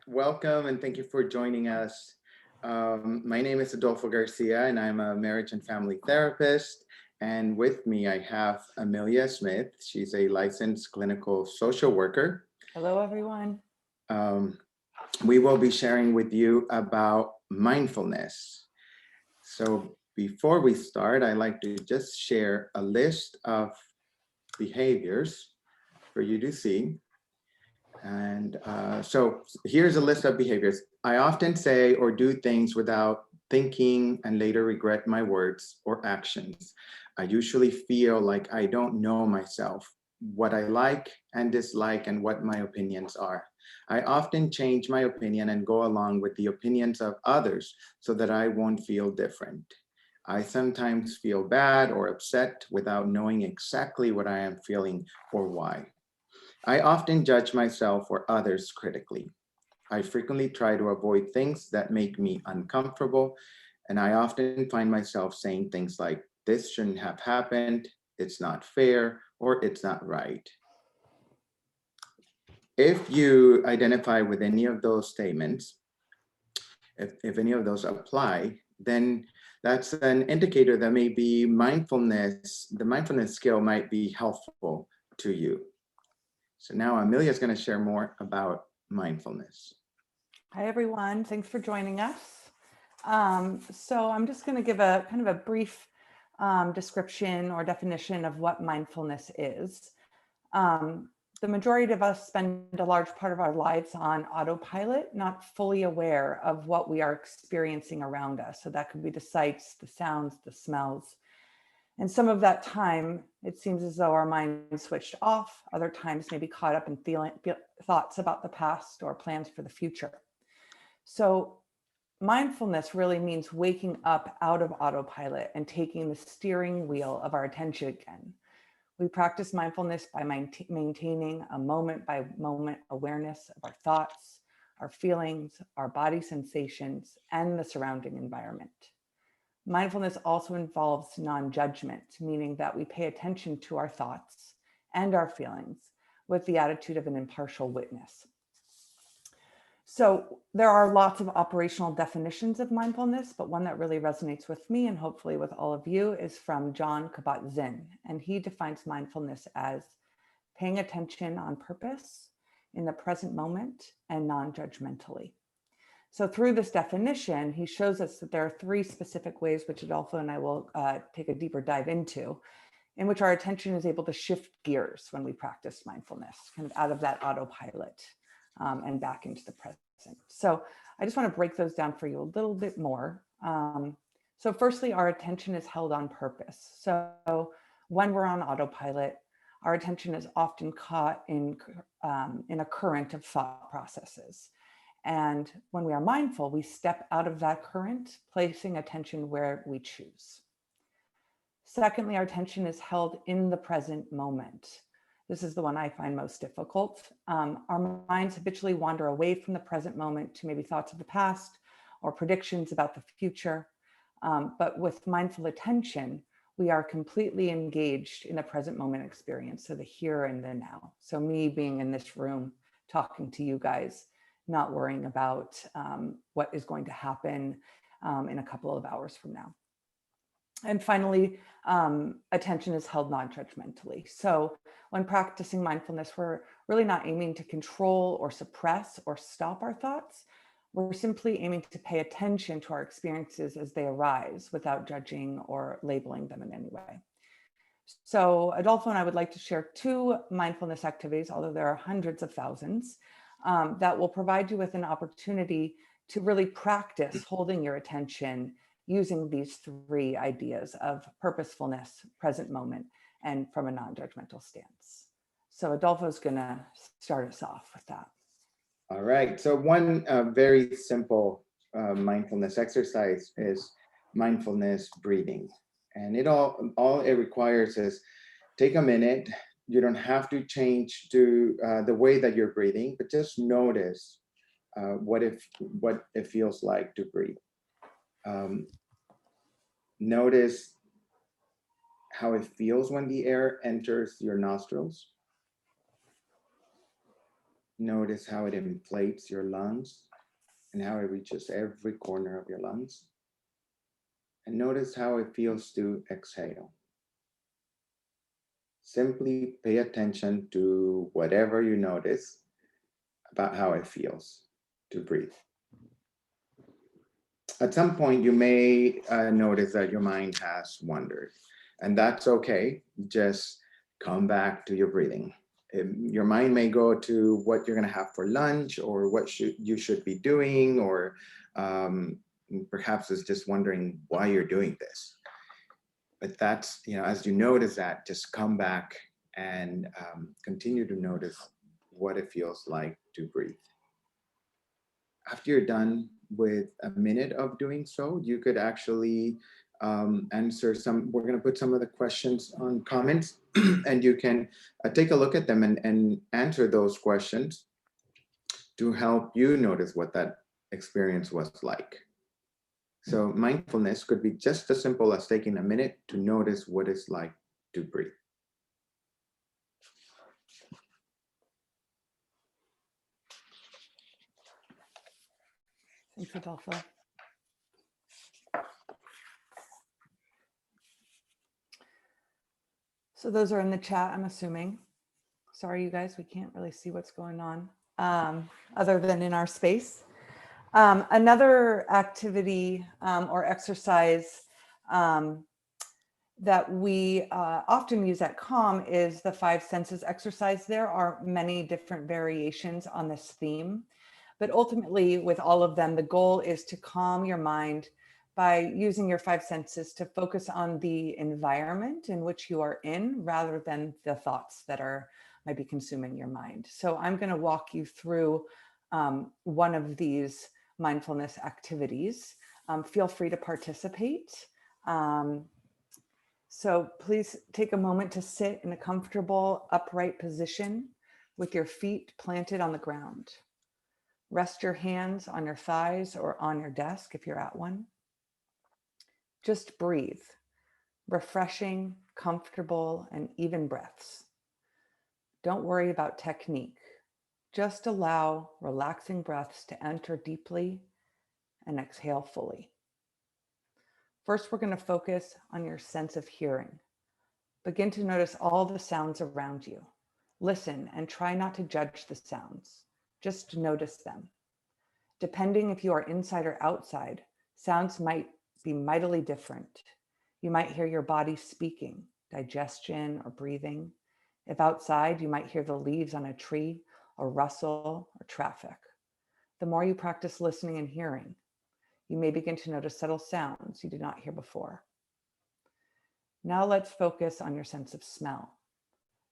Welcome and thank you for joining us. My name is Adolfo Garcia and I'm a marriage and family therapist. And with me, I have Amelia Smith. She's a licensed clinical social worker. Hello, everyone. Um, we will be sharing with you about mindfulness. So before we start, I'd like to just share a list of behaviors for you to see. And so here's a list of behaviors. I often say or do things without thinking and later regret my words or actions. I usually feel like I don't know myself, what I like and dislike, and what my opinions are. I often change my opinion and go along with the opinions of others so that I won't feel different. I sometimes feel bad or upset without knowing exactly what I am feeling or why. I often judge myself or others critically. I frequently try to avoid things that make me uncomfortable, and I often find myself saying things like, this shouldn't have happened, it's not fair, or it's not right. If you identify with any of those statements, if any of those apply, then that's an indicator that maybe the mindfulness skill might be helpful to you. So now Amelia is going to share more about mindfulness. Hi, everyone. Thanks for joining us. So I'm just going to give a kind of a brief description or definition of what mindfulness is. The majority of us spend a large part of our lives on autopilot, not fully aware of what we are experiencing around us. So that could be the sights, the sounds, the smells. And some of that time, it seems as though our mind switched off. Other times, maybe caught up in thoughts about the past or plans for the future. So, mindfulness really means waking up out of autopilot and taking the steering wheel of our attention again. We practice mindfulness by maintaining a moment by moment awareness of our thoughts, our feelings, our body sensations, and the surrounding environment. Mindfulness also involves non-judgment, meaning that we pay attention to our thoughts and our feelings with the attitude of an impartial witness. So there are lots of operational definitions of mindfulness, but one that really resonates with me and hopefully with all of you is from Jon Kabat-Zinn. And he defines mindfulness as paying attention on purpose in the present moment and non-judgmentally. So through this definition, he shows us that there are three specific ways, which Adolfo and I will take a deeper dive into, in which our attention is able to shift gears when we practice mindfulness, kind of out of that autopilot and back into the present. So I just want to break those down for you a little bit more. So firstly, our attention is held on purpose. So when we're on autopilot, our attention is often caught in a current of thought processes. And when we are mindful, we step out of that current, placing attention where we choose. Secondly, our attention is held in the present moment. This is the one I find most difficult. Our minds habitually wander away from the present moment to maybe thoughts of the past or predictions about the future. But with mindful attention, we are completely engaged in the present moment experience, so the here and the now. So me being in this room, talking to you guys, not worrying about what is going to happen in a couple of hours from now. And finally, attention is held non-judgmentally. So when practicing mindfulness, we're really not aiming to control or suppress or stop our thoughts. We're simply aiming to pay attention to our experiences as they arise without judging or labeling them in any way. So Adolfo and I would like to share two mindfulness activities, although there are hundreds of thousands, that will provide you with an opportunity to really practice holding your attention using these three ideas of purposefulness, present moment, and from a non-judgmental stance. So Adolfo is going to start us off with that. All right. So one very simple mindfulness exercise is mindfulness breathing, and all it requires is take a minute. You don't have to change to the way that you're breathing, but just notice what it feels like to breathe. Um, Notice how it feels when the air enters your nostrils. Notice how it inflates your lungs and how it reaches every corner of your lungs. And notice how it feels to exhale. Simply pay attention to whatever you notice about how it feels to breathe. At some point, you may notice that your mind has wandered, and that's okay. Just come back to your breathing. Your mind may go to what you're going to have for lunch, or what you should be doing, or perhaps it's just wondering why you're doing this. But that's, as you notice that, just come back and continue to notice what it feels like to breathe. After you're done with a minute of doing so, you could actually answer we're going to put some of the questions on comments and you can take a look at them and answer those questions to help you notice what that experience was like. So mindfulness could be just as simple as taking a minute to notice what it's like to breathe. Thanks, Adolfo. So those are in the chat, I'm assuming. Sorry, you guys, we can't really see what's going on other than in our space. Another activity or exercise that we often use at Calm is the 5 senses exercise. There are many different variations on this theme, but ultimately with all of them, the goal is to calm your mind by using your 5 senses to focus on the environment in which you are in rather than the thoughts that might be consuming your mind. So I'm going to walk you through one of these mindfulness activities. Feel free to participate. So please take a moment to sit in a comfortable upright position with your feet planted on the ground. Rest your hands on your thighs or on your desk if you're at one. Just breathe, refreshing, comfortable, and even breaths. Don't worry about technique. Just allow relaxing breaths to enter deeply and exhale fully. First, we're going to focus on your sense of hearing. Begin to notice all the sounds around you. Listen and try not to judge the sounds. Just notice them. Depending if you are inside or outside, sounds might be mightily different. You might hear your body speaking, digestion or breathing. If outside, you might hear the leaves on a tree or rustle or traffic. The more you practice listening and hearing, you may begin to notice subtle sounds you did not hear before. Now let's focus on your sense of smell.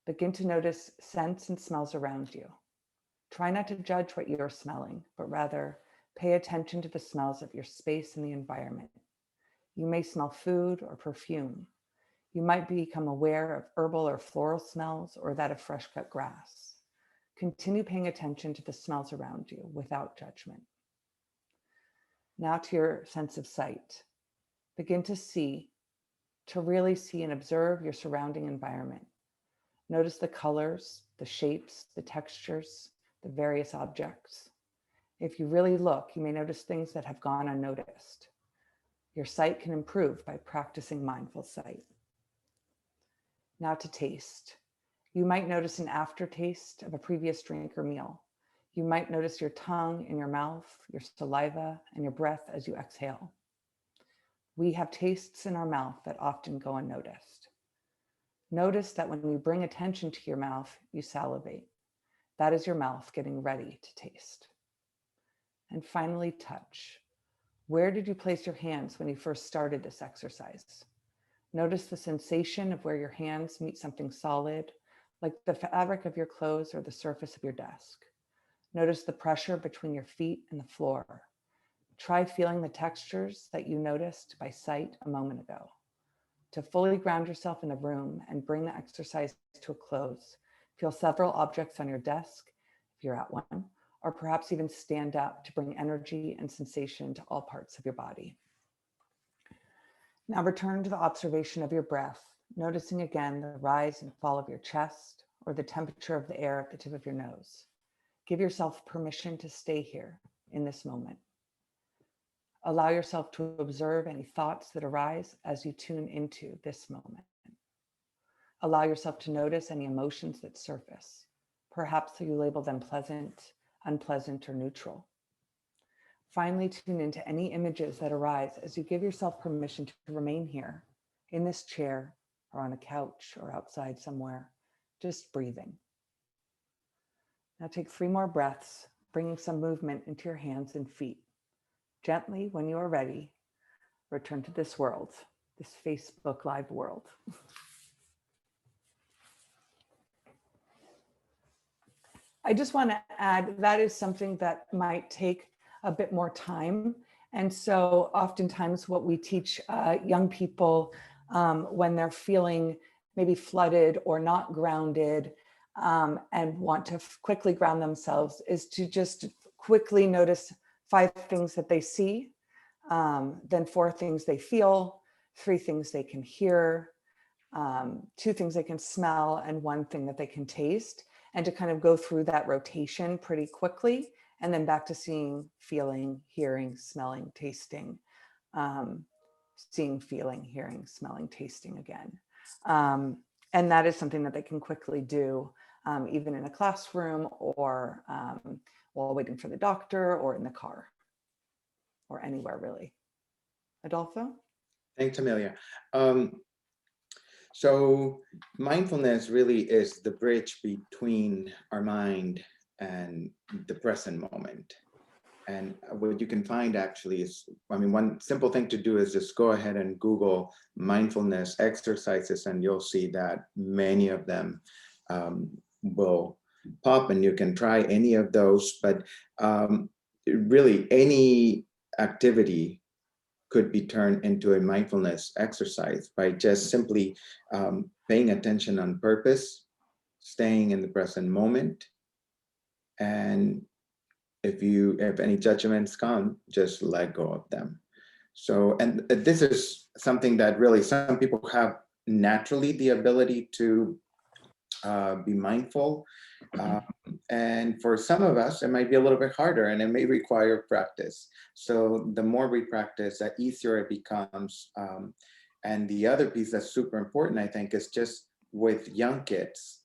Begin to notice scents and smells around you. Try not to judge what you're smelling, but rather pay attention to the smells of your space and the environment. You may smell food or perfume. You might become aware of herbal or floral smells or that of fresh cut grass. Continue paying attention to the smells around you without judgment. Now to your sense of sight. Begin to really see and observe your surrounding environment. Notice the colors, the shapes, the textures, the various objects. If you really look, you may notice things that have gone unnoticed. Your sight can improve by practicing mindful sight. Now to taste. You might notice an aftertaste of a previous drink or meal. You might notice your tongue in your mouth, your saliva, and your breath as you exhale. We have tastes in our mouth that often go unnoticed. Notice that when you bring attention to your mouth, you salivate. That is your mouth getting ready to taste. And finally, touch. Where did you place your hands when you first started this exercise? Notice the sensation of where your hands meet something solid, like the fabric of your clothes or the surface of your desk. Notice the pressure between your feet and the floor. Try feeling the textures that you noticed by sight a moment ago. To fully ground yourself in a room and bring the exercise to a close, feel several objects on your desk, if you're at one, or perhaps even stand up to bring energy and sensation to all parts of your body. Now return to the observation of your breath, noticing again the rise and fall of your chest or the temperature of the air at the tip of your nose. Give yourself permission to stay here in this moment. Allow yourself to observe any thoughts that arise as you tune into this moment. Allow yourself to notice any emotions that surface. Perhaps you label them pleasant, unpleasant, or neutral. Finally, tune into any images that arise as you give yourself permission to remain here in this chair or on a couch or outside somewhere, just breathing. Now take 3 more breaths, bringing some movement into your hands and feet. Gently, when you are ready, return to this world, this Facebook Live world. I just want to add that is something that might take a bit more time. And so oftentimes what we teach young people when they're feeling maybe flooded or not grounded and want to quickly ground themselves is to just quickly notice 5 things that they see, then 4 things they feel, 3 things they can hear, 2 things they can smell, and 1 thing that they can taste, and to kind of go through that rotation pretty quickly, and then back to seeing, feeling, hearing, smelling, tasting, seeing, feeling, hearing, smelling, tasting again. And that is something that they can quickly do, even in a classroom or while waiting for the doctor or in the car or anywhere really. Adolfo? Thanks, Amelia. So mindfulness really is the bridge between our mind and the present moment. And what you can find actually is, I mean, one simple thing to do is just go ahead and Google mindfulness exercises, and you'll see that many of them will pop, and you can try any of those. But really, any activity could be turned into a mindfulness exercise by just simply paying attention on purpose, staying in the present moment, and if any judgments come, just let go of them. So, and this is something that really some people have naturally the ability to be mindful. And for some of us, it might be a little bit harder and it may require practice. So the more we practice, the easier it becomes. And the other piece that's super important, I think, is just with young kids,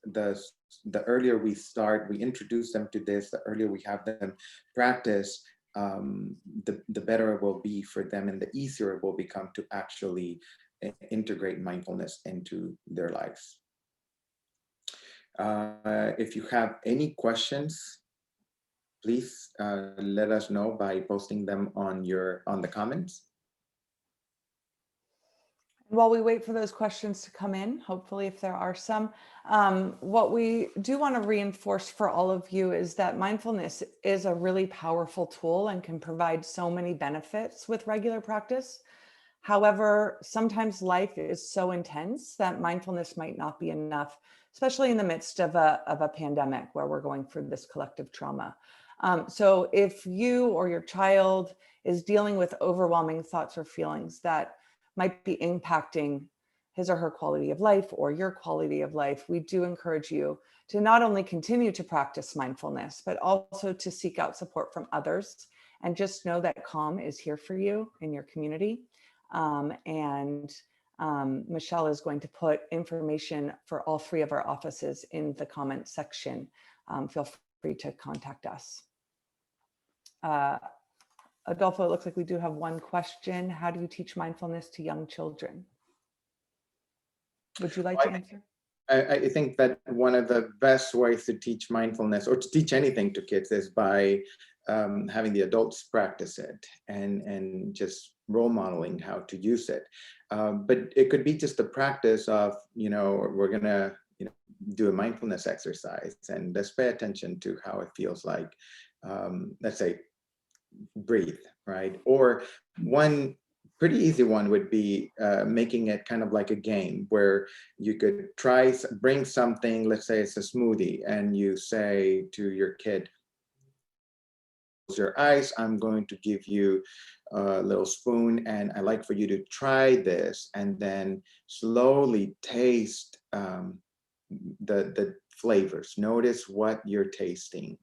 the earlier we start, we introduce them to this, the earlier we have them practice, the better it will be for them and the easier it will become to actually integrate mindfulness into their lives. If you have any questions, please let us know by posting them on the comments. While we wait for those questions to come in, hopefully if there are some, what we do want to reinforce for all of you is that mindfulness is a really powerful tool and can provide so many benefits with regular practice. However, sometimes life is so intense that mindfulness might not be enough, especially in the midst of a pandemic where we're going through this collective trauma. So if you or your child is dealing with overwhelming thoughts or feelings that might be impacting his or her quality of life or your quality of life, we do encourage you to not only continue to practice mindfulness, but also to seek out support from others and just know that calm is here for you in your community. Michelle is going to put information for all 3 of our offices in the comment section. Feel free to contact us. Adolfo, it looks like we do have one question. How do you teach mindfulness to young children? Would you like to answer? I think that one of the best ways to teach mindfulness or to teach anything to kids is by having the adults practice it and just role modeling how to use it. But it could be just the practice of, we're gonna do a mindfulness exercise and let's pay attention to how it feels like, let's say, breathe, right? Or one pretty easy one would be making it kind of like a game where you could bring something, let's say it's a smoothie, and you say to your kid, close your eyes, I'm going to give you a little spoon and I'd like for you to try this and then slowly taste the flavors. Notice what you're tasting.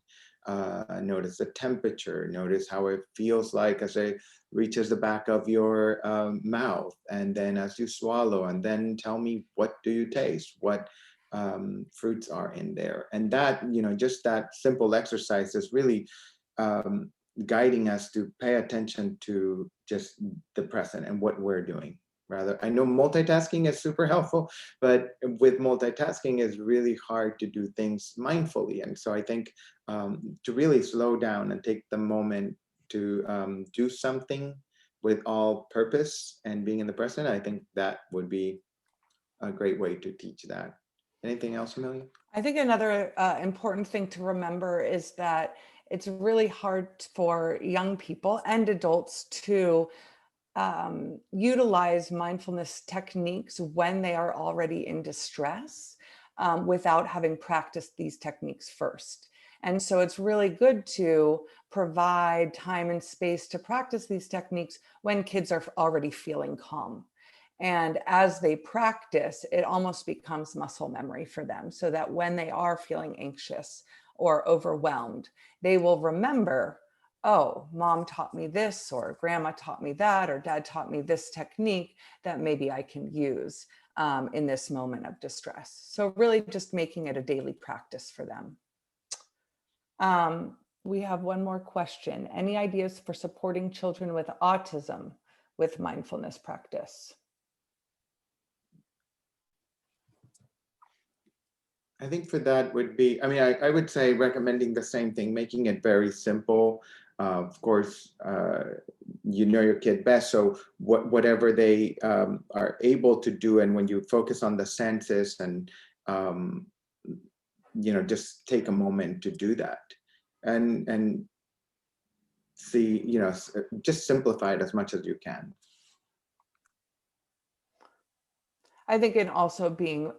Notice the temperature, notice how it feels like as it reaches the back of your mouth, and then as you swallow, and then tell me, what do you taste? What fruits are in there? And that, just that simple exercise is really guiding us to pay attention to just the present and what we're doing. Rather, I know multitasking is super helpful, but with multitasking, it's really hard to do things mindfully. And so I think to really slow down and take the moment to do something with all purpose and being in the present, I think that would be a great way to teach that. Anything else, Amelia? I think another important thing to remember is that it's really hard for young people and adults to utilize mindfulness techniques when they are already in distress without having practiced these techniques first. And so it's really good to provide time and space to practice these techniques when kids are already feeling calm. And as they practice, it almost becomes muscle memory for them, so that when they are feeling anxious or overwhelmed, they will remember, oh, mom taught me this, or grandma taught me that, or dad taught me this technique that maybe I can use in this moment of distress. So really just making it a daily practice for them. We have one more question. Any ideas for supporting children with autism with mindfulness practice? I think for that would be, I would say recommending the same thing, making it very simple. Of course, you know your kid best, so whatever they are able to do, and when you focus on the senses and, just take a moment to do that. And see, just simplify it as much as you can. I think in also being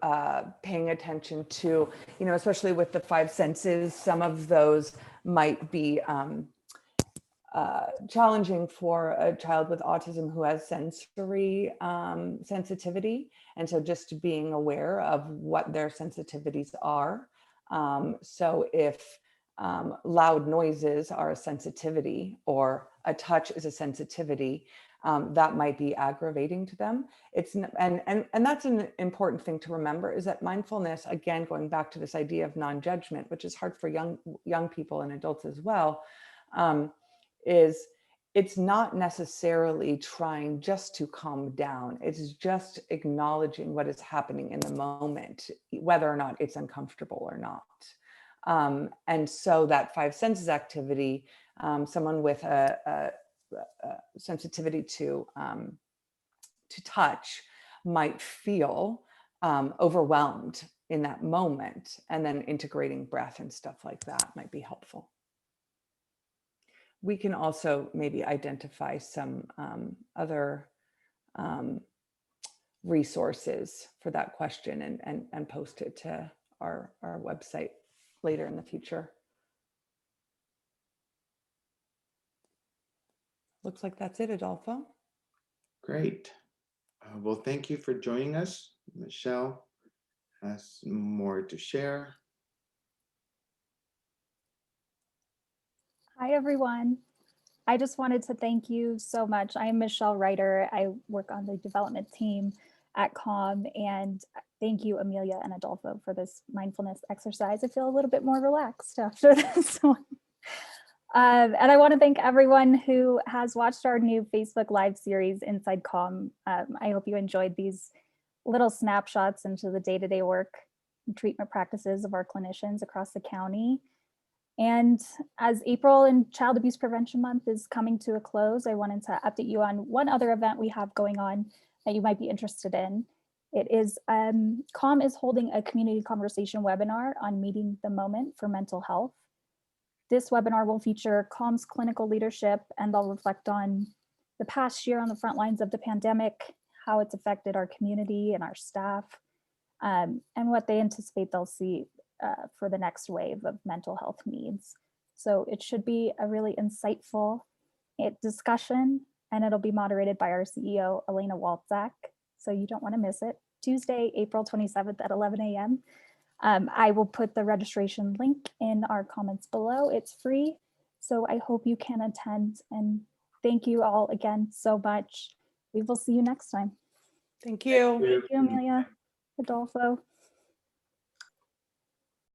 paying attention to, especially with the five senses, some of those might be challenging for a child with autism who has sensory sensitivity. And so just being aware of what their sensitivities are. So if loud noises are a sensitivity, or a touch is a sensitivity, that might be aggravating to them. And that's an important thing to remember, is that mindfulness, again, going back to this idea of non-judgment, which is hard for young people and adults as well, is it's not necessarily trying just to calm down. It's just acknowledging what is happening in the moment, whether or not it's uncomfortable or not. And so that five senses activity, someone with a sensitivity to touch might feel overwhelmed in that moment, and then integrating breath and stuff like that might be helpful. We can also maybe identify some other resources for that question and post it to our website later in the future. Looks like that's it, Adolfo. Great. Well, thank you for joining us. Michelle has more to share. Hi, everyone. I just wanted to thank you so much. I am Michelle Ryder. I work on the development team at COM, and thank you, Amelia and Adolfo, for this mindfulness exercise. I feel a little bit more relaxed after this one. And I want to thank everyone who has watched our new Facebook Live series, Inside COM. I hope you enjoyed these little snapshots into the day-to-day work and treatment practices of our clinicians across the county. And as April and Child Abuse Prevention Month is coming to a close, I wanted to update you on one other event we have going on that you might be interested in. It is, COM is holding a community conversation webinar on meeting the moment for mental health. This webinar will feature COM's clinical leadership, and they'll reflect on the past year on the front lines of the pandemic, how it's affected our community and our staff, and what they anticipate they'll see for the next wave of mental health needs. So it should be a really insightful discussion, and it'll be moderated by our CEO, Elena Walczak. So you don't want to miss it. Tuesday, April 27th at 11 a.m. I will put the registration link in our comments below. It's free, so I hope you can attend, and thank you all again so much. We will see you next time. Thank you. Thank you, Amelia, Adolfo.